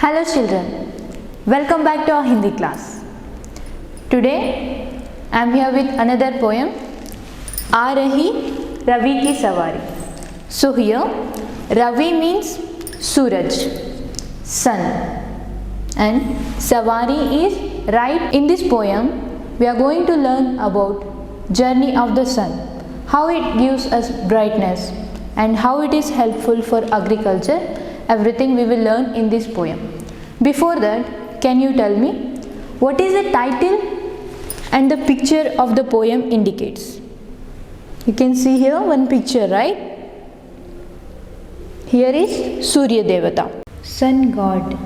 Hello children, welcome back to our Hindi class. Today I am here with another poem, आ रही रवि की सवारी. So here Ravi means Suraj, sun, and Savari is right. In this poem we are going to learn about journey of the sun, how it gives us brightness and how it is helpful for agriculture. Everything we will learn in this poem. Before that, can you tell me what is the title and the picture of the poem indicates? You can see here one picture, right? Here is Surya Devata, sun god.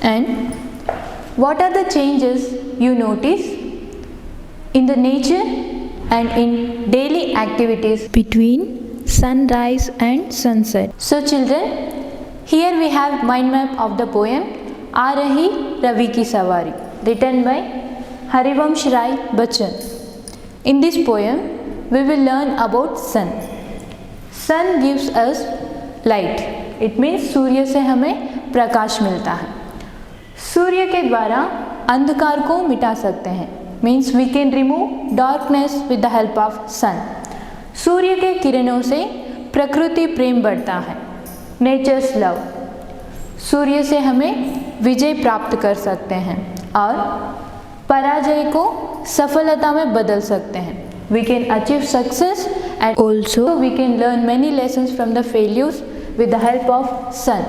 And what are the changes you notice in the nature and in daily activities between sunrise and sunset? So children, here we have mind map of the poem आ रही रवि की सवारी, written by Harivansh Rai Bachchan. In this poem we will learn about sun. Sun gives us light. It means सूर्य से हमें प्रकाश मिलता है. सूर्य के द्वारा अंधकार को मिटा सकते हैं. Means we can remove darkness with the help of sun. सूर्य के किरणों से प्रकृति प्रेम बढ़ता है. Natures love. सूर्य से हमें विजय प्राप्त कर सकते हैं और पराजय को सफलता में बदल सकते हैं. We can achieve success and also we can learn many lessons from the failures with the help of sun.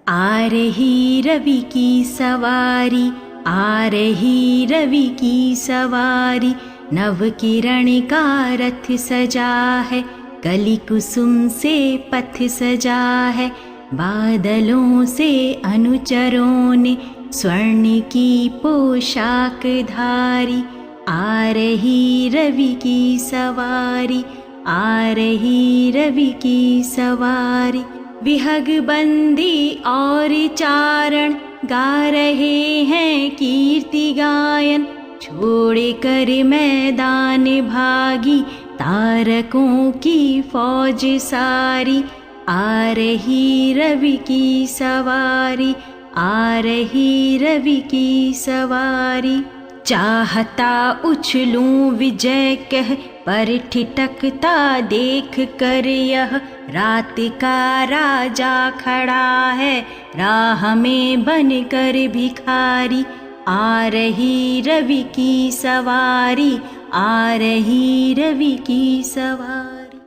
आ रही रवि की सवारी, आ रही रवि की सवारी, नव किरण का रथ सजा है, कली कुसुम से पथ सजा है, बादलों से अनुचरों ने स्वर्ण की पोशाक धारी. आ रही रवि की सवारी, आ रही रवि की सवारी, विहग बंदी और चारण गा रहे हैं कीर्ति गायन. छोड़ कर मैदान भागी तारकों की फौज सारी. आ रही रवि की सवारी, आ रही रवि की सवारी. चाहता उछलूं विजय कह, पर ठिठकता देख कर यह रात का राजा खड़ा है, राह में बन कर भिखारी. आ रही रवि की सवारी, आ रही रवि की सवारी.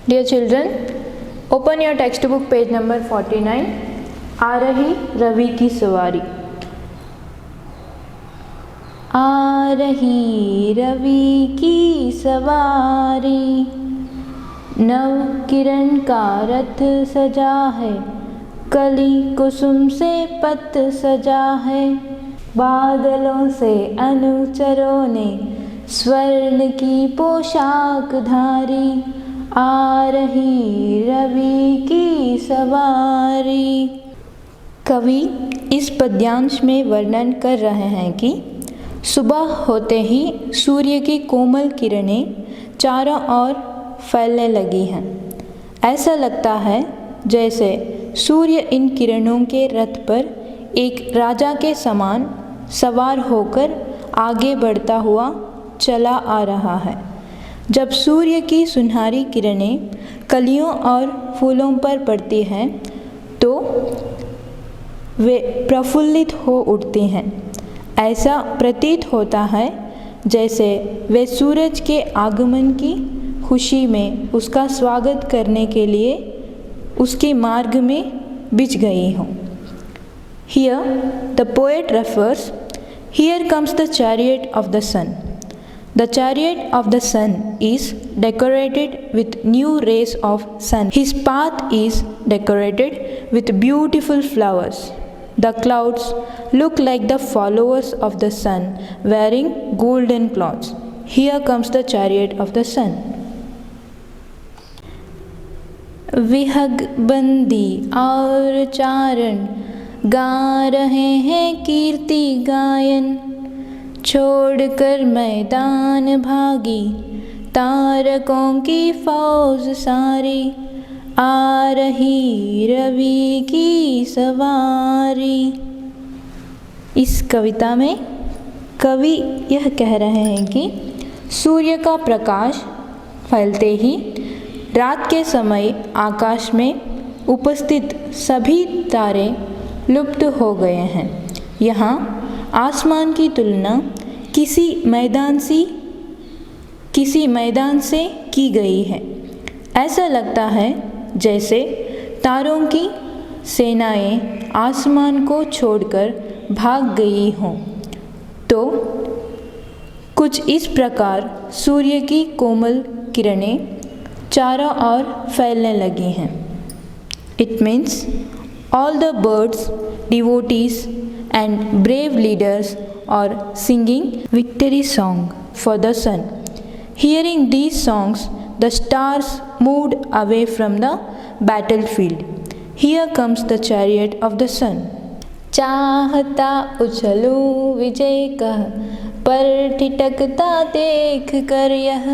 Dear children, open your textbook page number 49. आ रही रवि की सवारी. आ रही रवि की सवारी, नव किरण का रथ सजा है, कली कुसुम से पत सजा है, बादलों से अनुचरों ने स्वर्ण की पोशाक धारी. आ रही रवि की सवारी. कवि इस पद्यांश में वर्णन कर रहे हैं कि सुबह होते ही सूर्य की कोमल किरणें चारों ओर फैलने लगी हैं. ऐसा लगता है जैसे सूर्य इन किरणों के रथ पर एक राजा के समान सवार होकर आगे बढ़ता हुआ चला आ रहा है. जब सूर्य की सुनहरी किरणें कलियों और फूलों पर पड़ती हैं तो वे प्रफुल्लित हो उठती हैं. ऐसा प्रतीत होता है जैसे वे सूरज के आगमन की खुशी में उसका स्वागत करने के लिए उसके मार्ग में बिछ गई हों. Here the poet refers, here comes the chariot of the sun. The chariot of the sun is decorated with new rays of sun. His path is decorated with beautiful flowers. The clouds look like the followers of the sun wearing golden cloths. Here comes the chariot of the sun. विहग बंदी और चारण गा रहे हैं कीर्ति गायन. छोड़कर मैदान भागी तारकों की फौज सारी, आ रही रवि की सवारी। इस कविता में कवि यह कह रहे हैं कि सूर्य का प्रकाश फैलते ही रात के समय आकाश में उपस्थित सभी तारे लुप्त हो गए हैं। यहाँ आसमान की तुलना किसी मैदान से की गई है। ऐसा लगता है जैसे तारों की सेनाएं आसमान को छोड़कर भाग गई हों। तो कुछ इस प्रकार सूर्य की कोमल किरणें चारों ओर फैलने लगी हैं। It means all the birds, devotees and brave leaders are singing victory song for the sun. Hearing these songs, the stars moved away from the battlefield. Here comes the chariot of the sun. चाहता उछलूं विजय कह, पर ठिठकता देख कर यह,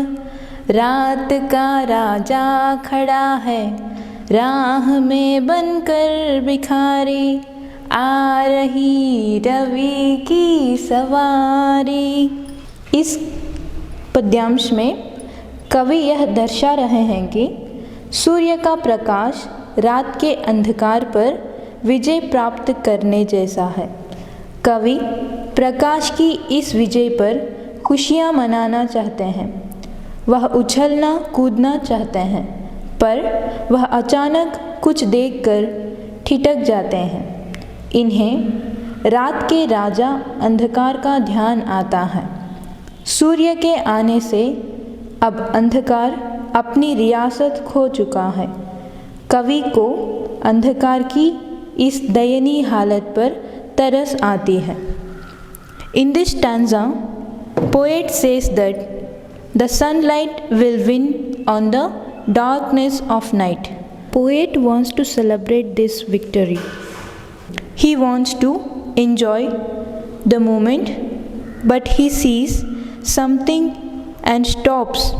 रात का राजा खड़ा है, राह में बनकर भिखारी, आ रही रवि की सवारी। इस पद्यांश में कवि यह दर्शा रहे हैं कि सूर्य का प्रकाश रात के अंधकार पर विजय प्राप्त करने जैसा है। कवि प्रकाश की इस विजय पर खुशियाँ मनाना चाहते हैं। वह उछलना कूदना चाहते हैं, पर वह अचानक कुछ देखकर ठिठक जाते हैं। इन्हें रात के राजा अंधकार का ध्यान आता है। सूर्य के आने से अब अंधकार अपनी रियासत खो चुका है। कवि को अंधकार की इस दयनीय हालत पर तरस आती है। In this stanza, poet says that the sunlight will win on the darkness of night. Poet wants to celebrate this victory. He wants to enjoy the moment, but he sees something and stops.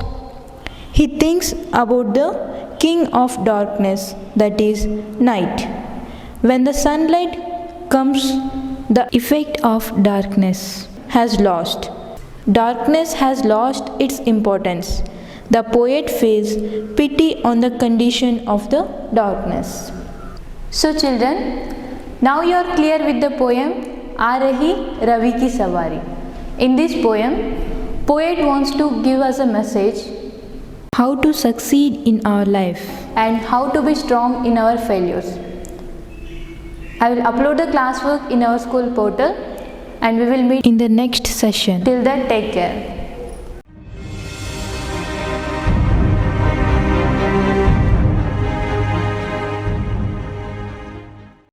He thinks about the king of darkness, that is night. When the sunlight comes, the effect of darkness has lost. Darkness has lost its importance. The poet feels pity on the condition of the darkness. So children, now you are clear with the poem आ रही रवि की सवारी. In this poem, poet wants to give us a message how to succeed in our life and how to be strong in our failures. I will upload the classwork in our school portal and we will meet in the next session. Till then, take care.